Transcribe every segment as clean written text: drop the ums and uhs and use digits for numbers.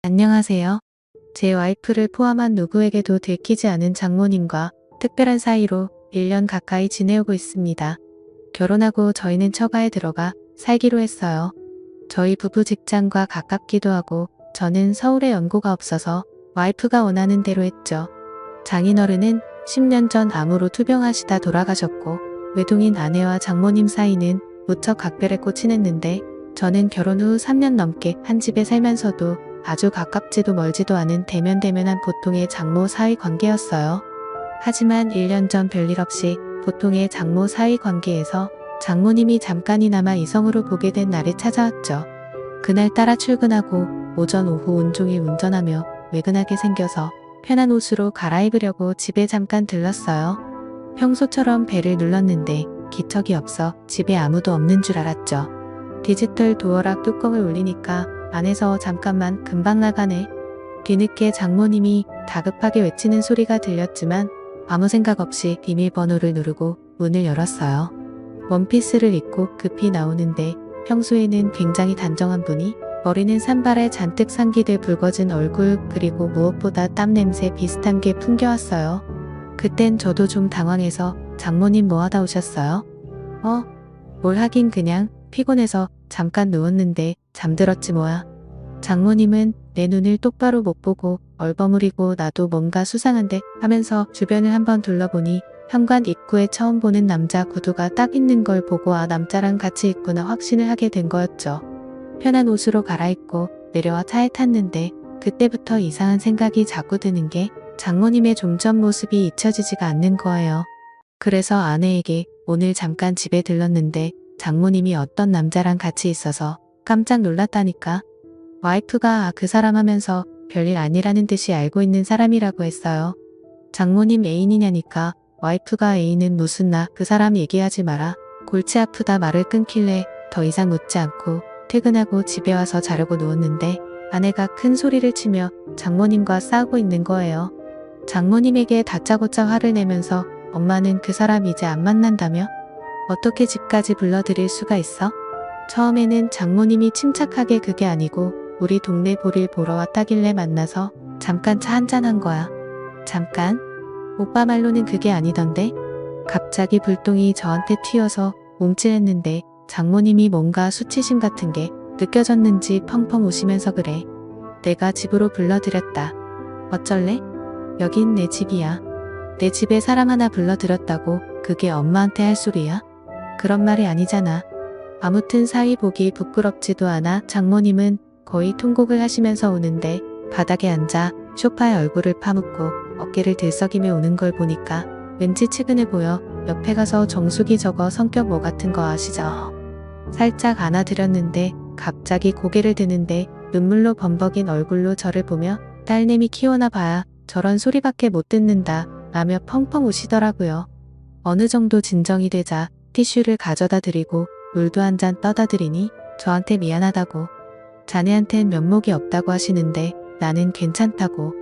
안녕하세요. 제 와이프를 포함한 누구에게도 들키지 않은 장모님과 특별한 사이로 1년 가까이 지내오고 있습니다. 결혼하고 저희는 처가에 들어가 살기로 했어요. 저희 부부 직장과 가깝기도 하고 저는 서울에 연고가 없어서 와이프가 원하는 대로 했죠. 장인어른은 10년 전 암으로 투병하시다 돌아가셨고 외동인 아내와 장모님 사이는 무척 각별했고 친했는데 저는 결혼 후 3년 넘게 한 집에 살면서도 아주 가깝지도 멀지도 않은 대면대면한 보통의 장모 사위 관계였어요. 하지만 1년 전 별일 없이 보통의 장모 사위 관계에서 장모님이 잠깐이나마 이성으로 보게 된 날이 찾아왔죠. 그날따라 출근하고 오전 오후 온종일 운전하며 외근하게 생겨서 편한 옷으로 갈아입으려고 집에 잠깐 들렀어요. 평소처럼 벨을 눌렀는데 기척이 없어 집에 아무도 없는 줄 알았죠. 디지털 도어락 뚜껑을 올리니까 안에서 잠깐만 금방 나가네. 뒤늦게 장모님이 다급하게 외치는 소리가 들렸지만 아무 생각 없이 비밀번호를 누르고 문을 열었어요. 원피스를 입고 급히 나오는데 평소에는 굉장히 단정한 분이 머리는 산발에 잔뜩 상기돼 붉어진 얼굴 그리고 무엇보다 땀 냄새 비슷한 게 풍겨왔어요. 그땐 저도 좀 당황해서 장모님 뭐 하다 오셨어요? 뭘 하긴 그냥 피곤해서 잠깐 누웠는데 잠들었지 뭐야. 장모님은 내 눈을 똑바로 못 보고 얼버무리고 나도 뭔가 수상한데 하면서 주변을 한번 둘러보니 현관 입구에 처음 보는 남자 구두가 딱 있는 걸 보고 아 남자랑 같이 있구나 확신을 하게 된 거였죠. 편한 옷으로 갈아입고 내려와 차에 탔는데 그때부터 이상한 생각이 자꾸 드는 게 장모님의 좀 전 모습이 잊혀지지가 않는 거예요. 그래서 아내에게 오늘 잠깐 집에 들렀는데 장모님이 어떤 남자랑 같이 있어서 깜짝 놀랐다니까. 와이프가 그 사람 하면서 별일 아니라는 듯이 알고 있는 사람이라고 했어요. 장모님 애인이냐니까 와이프가 애인은 무슨 나 그 사람 얘기하지 마라. 골치 아프다 말을 끊길래 더 이상 묻지 않고 퇴근하고 집에 와서 자려고 누웠는데 아내가 큰 소리를 치며 장모님과 싸우고 있는 거예요. 장모님에게 다짜고짜 화를 내면서 엄마는 그 사람 이제 안 만난다며? 어떻게 집까지 불러들일 수가 있어? 처음에는 장모님이 침착하게 그게 아니고 우리 동네 볼일 보러 왔다길래 만나서 잠깐 차 한잔한 거야. 잠깐? 오빠 말로는 그게 아니던데? 갑자기 불똥이 저한테 튀어서 움찔했는데 장모님이 뭔가 수치심 같은 게 느껴졌는지 펑펑 우시면서 그래. 내가 집으로 불러들였다. 어쩔래? 여긴 내 집이야. 내 집에 사람 하나 불러들였다고 그게 엄마한테 할 소리야? 그런 말이 아니잖아. 아무튼 사위 보기 부끄럽지도 않아 장모님은 거의 통곡을 하시면서 오는데 바닥에 앉아 소파에 얼굴을 파묻고 어깨를 들썩이며 오는 걸 보니까 왠지 측은해 보여 옆에 가서 정수기 저거 성격 뭐 같은 거 아시죠? 살짝 안아드렸는데 갑자기 고개를 드는데 눈물로 범벅인 얼굴로 저를 보며 딸내미 키워나 봐야 저런 소리밖에 못 듣는다 라며 펑펑 우시더라고요. 어느 정도 진정이 되자 티슈를 가져다 드리고 물도 한 잔 떠다 드리니 저한테 미안하다고 자네한텐 면목이 없다고 하시는데 나는 괜찮다고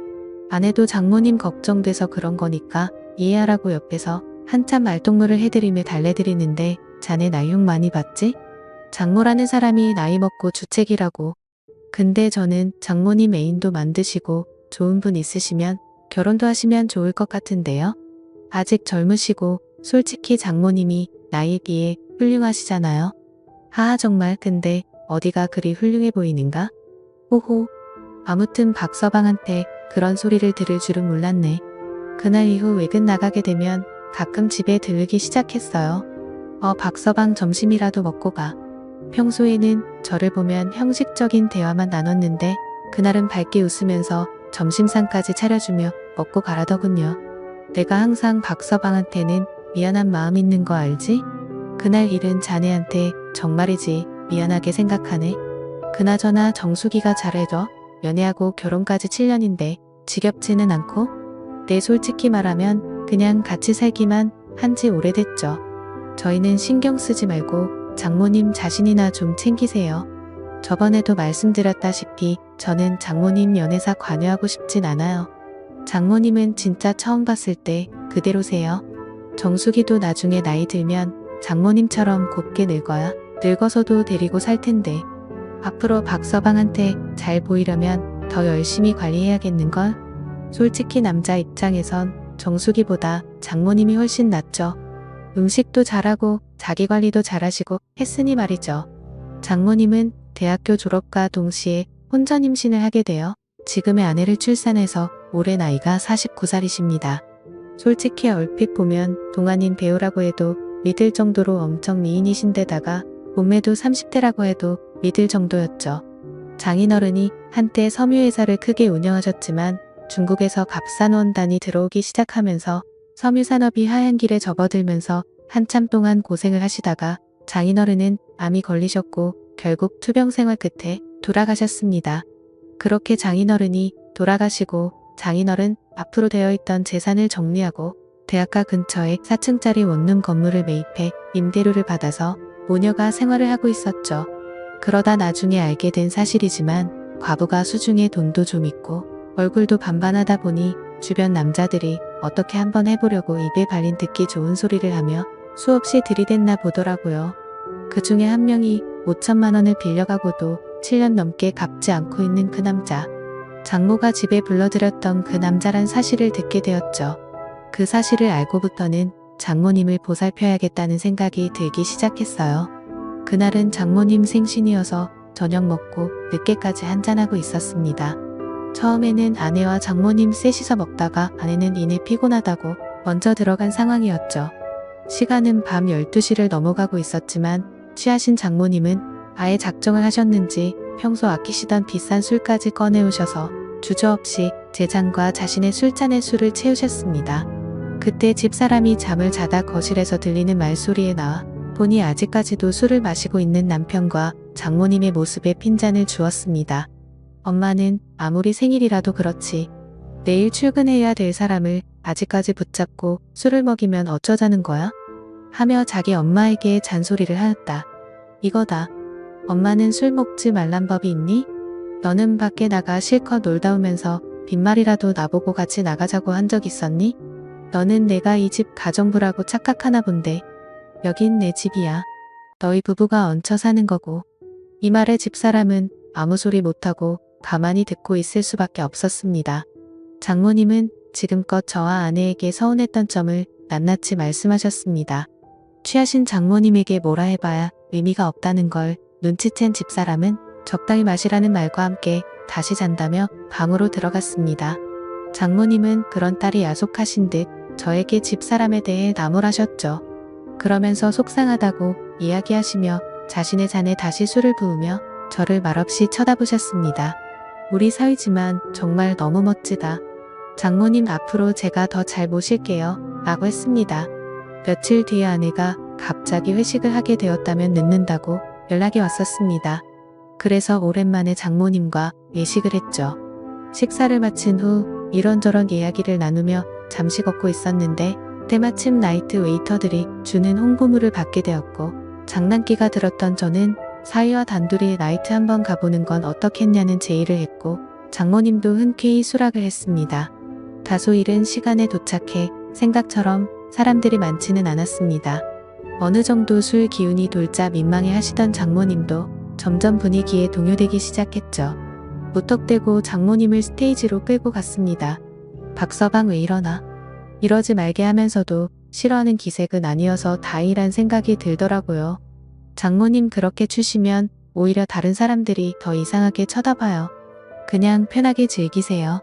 아내도 장모님 걱정돼서 그런 거니까 이해하라고 옆에서 한참 말동무를 해드리며 달래드리는데 자네 나이욕 많이 받지? 장모라는 사람이 나이 먹고 주책이라고. 근데 저는 장모님 애인도 만드시고 좋은 분 있으시면 결혼도 하시면 좋을 것 같은데요. 아직 젊으시고 솔직히 장모님이 나이에 비해 훌륭하시잖아요. 하하 정말 근데 어디가 그리 훌륭해 보이는가? 호호. 아무튼 박서방한테 그런 소리를 들을 줄은 몰랐네. 그날 이후 외근 나가게 되면 가끔 집에 들르기 시작했어요. 박서방 점심이라도 먹고 가. 평소에는 저를 보면 형식적인 대화만 나눴는데 그날은 밝게 웃으면서 점심상까지 차려주며 먹고 가라더군요. 내가 항상 박서방한테는 미안한 마음 있는 거 알지? 그날 일은 자네한테 정말이지 미안하게 생각하네. 그나저나 정수기가 잘해줘. 연애하고 결혼까지 7년인데 지겹지는 않고? 네 솔직히 말하면 그냥 같이 살기만 한지 오래됐죠. 저희는 신경 쓰지 말고 장모님 자신이나 좀 챙기세요. 저번에도 말씀드렸다시피 저는 장모님 연애사 관여하고 싶진 않아요. 장모님은 진짜 처음 봤을 때 그대로세요. 정수기도 나중에 나이 들면 장모님처럼 곱게 늙어야 늙어서도 데리고 살 텐데 앞으로 박서방한테 잘 보이려면 더 열심히 관리해야겠는걸? 솔직히 남자 입장에선 정수기보다 장모님이 훨씬 낫죠. 음식도 잘하고 자기 관리도 잘하시고 했으니 말이죠. 장모님은 대학교 졸업과 동시에 혼전 임신을 하게 되어 지금의 아내를 출산해서 올해 나이가 49살이십니다. 솔직히 얼핏 보면 동안인 배우라고 해도 믿을 정도로 엄청 미인이신데다가 몸매도 30대라고 해도 믿을 정도였죠. 장인어른이 한때 섬유회사를 크게 운영하셨지만 중국에서 값싼 원단이 들어오기 시작하면서 섬유산업이 하얀 길에 접어들면서 한참 동안 고생을 하시다가 장인어른은 암이 걸리셨고 결국 투병 생활 끝에 돌아가셨습니다. 그렇게 장인어른이 돌아가시고 장인어른 앞으로 되어 있던 재산을 정리하고 대학가 근처에 4층짜리 원룸 건물을 매입해 임대료를 받아서 모녀가 생활을 하고 있었죠. 그러다 나중에 알게 된 사실이지만 과부가 수중에 돈도 좀 있고 얼굴도 반반하다 보니 주변 남자들이 어떻게 한번 해보려고 입에 발린 듣기 좋은 소리를 하며 수없이 들이댔나 보더라고요. 그 중에 한 명이 5천만 원을 빌려가고도 7년 넘게 갚지 않고 있는 그 남자. 장모가 집에 불러들였던 그 남자란 사실을 듣게 되었죠. 그 사실을 알고부터는 장모님을 보살펴야겠다는 생각이 들기 시작했어요. 그날은 장모님 생신이어서 저녁 먹고 늦게까지 한잔하고 있었습니다. 처음에는 아내와 장모님 셋이서 먹다가 아내는 이내 피곤하다고 먼저 들어간 상황이었죠. 시간은 밤 12시를 넘어가고 있었지만 취하신 장모님은 아예 작정을 하셨는지 평소 아끼시던 비싼 술까지 꺼내오셔서 주저없이 제 잔과 자신의 술잔에 술을 채우셨습니다. 그때 집사람이 잠을 자다 거실에서 들리는 말소리에 나와 보니 아직까지도 술을 마시고 있는 남편과 장모님의 모습에 핀잔을 주었습니다. 엄마는 아무리 생일이라도 그렇지 내일 출근해야 될 사람을 아직까지 붙잡고 술을 먹이면 어쩌자는 거야? 하며 자기 엄마에게 잔소리를 하였다. 이거다. 엄마는 술 먹지 말란 법이 있니? 너는 밖에 나가 실컷 놀다 오면서 빈말이라도 나보고 같이 나가자고 한 적 있었니? 너는 내가 이 집 가정부라고 착각하나 본데 여긴 내 집이야. 너희 부부가 얹혀 사는 거고. 이 말에 집사람은 아무 소리 못하고 가만히 듣고 있을 수밖에 없었습니다. 장모님은 지금껏 저와 아내에게 서운했던 점을 낱낱이 말씀하셨습니다. 취하신 장모님에게 뭐라 해봐야 의미가 없다는 걸 눈치챈 집사람은 적당히 마시라는 말과 함께 다시 잔다며 방으로 들어갔습니다. 장모님은 그런 딸이 야속하신 듯 저에게 집사람에 대해 나무라셨죠. 그러면서 속상하다고 이야기하시며 자신의 잔에 다시 술을 부으며 저를 말없이 쳐다보셨습니다. 우리 사위지만 정말 너무 멋지다. 장모님 앞으로 제가 더 잘 모실게요. 라고 했습니다. 며칠 뒤에 아내가 갑자기 회식을 하게 되었다면 늦는다고 연락이 왔었습니다. 그래서 오랜만에 장모님과 외식을 했죠. 식사를 마친 후 이런저런 이야기를 나누며 잠시 걷고 있었는데 때마침 나이트 웨이터들이 주는 홍보물을 받게 되었고 장난기가 들었던 저는 사위와 단둘이 나이트 한번 가보는 건 어떻겠냐는 제의를 했고 장모님도 흔쾌히 수락을 했습니다. 다소 이른 시간에 도착해 생각처럼 사람들이 많지는 않았습니다. 어느 정도 술 기운이 돌자 민망해 하시던 장모님도 점점 분위기에 동요되기 시작했죠. 무턱대고 장모님을 스테이지로 끌고 갔습니다. 박서방 왜 이러나? 이러지 말게 하면서도 싫어하는 기색은 아니어서 다행이란 생각이 들더라고요. 장모님 그렇게 추시면 오히려 다른 사람들이 더 이상하게 쳐다봐요. 그냥 편하게 즐기세요.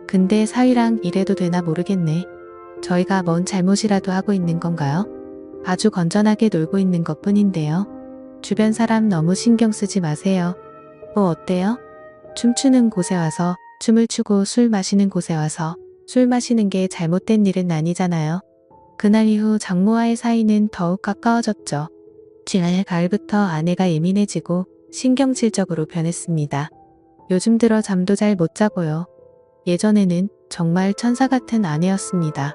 근데 사위랑 이래도 되나 모르겠네. 저희가 뭔 잘못이라도 하고 있는 건가요? 아주 건전하게 놀고 있는 것 뿐인데요. 주변 사람 너무 신경 쓰지 마세요. 뭐 어때요? 춤추는 곳에 와서 춤을 추고 술 마시는 곳에 와서 술 마시는 게 잘못된 일은 아니잖아요. 그날 이후 장모와의 사이는 더욱 가까워졌죠. 지난해 가을부터 아내가 예민해지고 신경질적으로 변했습니다. 요즘 들어 잠도 잘 못 자고요. 예전에는 정말 천사 같은 아내였습니다.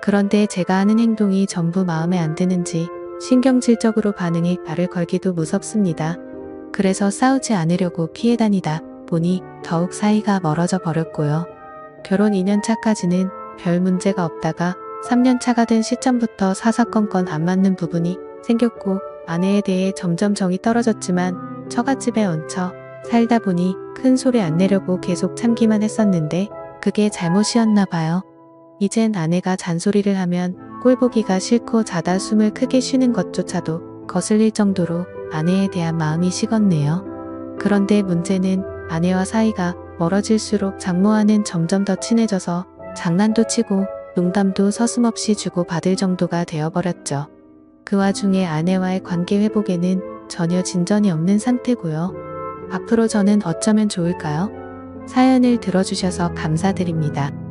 그런데 제가 하는 행동이 전부 마음에 안 드는지 신경질적으로 반응해 말을 걸기도 무섭습니다. 그래서 싸우지 않으려고 피해 다니다 보니 더욱 사이가 멀어져 버렸고요. 결혼 2년차까지는 별 문제가 없다가 3년차가 된 시점부터 사사건건 안 맞는 부분이 생겼고 아내에 대해 점점 정이 떨어졌지만 처갓집에 얹혀 살다 보니 큰 소리 안 내려고 계속 참기만 했었는데 그게 잘못이었나 봐요. 이젠 아내가 잔소리를 하면 꼴보기가 싫고 자다 숨을 크게 쉬는 것조차도 거슬릴 정도로 아내에 대한 마음이 식었네요. 그런데 문제는 아내와 사이가 멀어질수록 장모와는 점점 더 친해져서 장난도 치고 농담도 서슴없이 주고받을 정도가 되어버렸죠. 그 와중에 아내와의 관계 회복에는 전혀 진전이 없는 상태고요. 앞으로 저는 어쩌면 좋을까요? 사연을 들어주셔서 감사드립니다.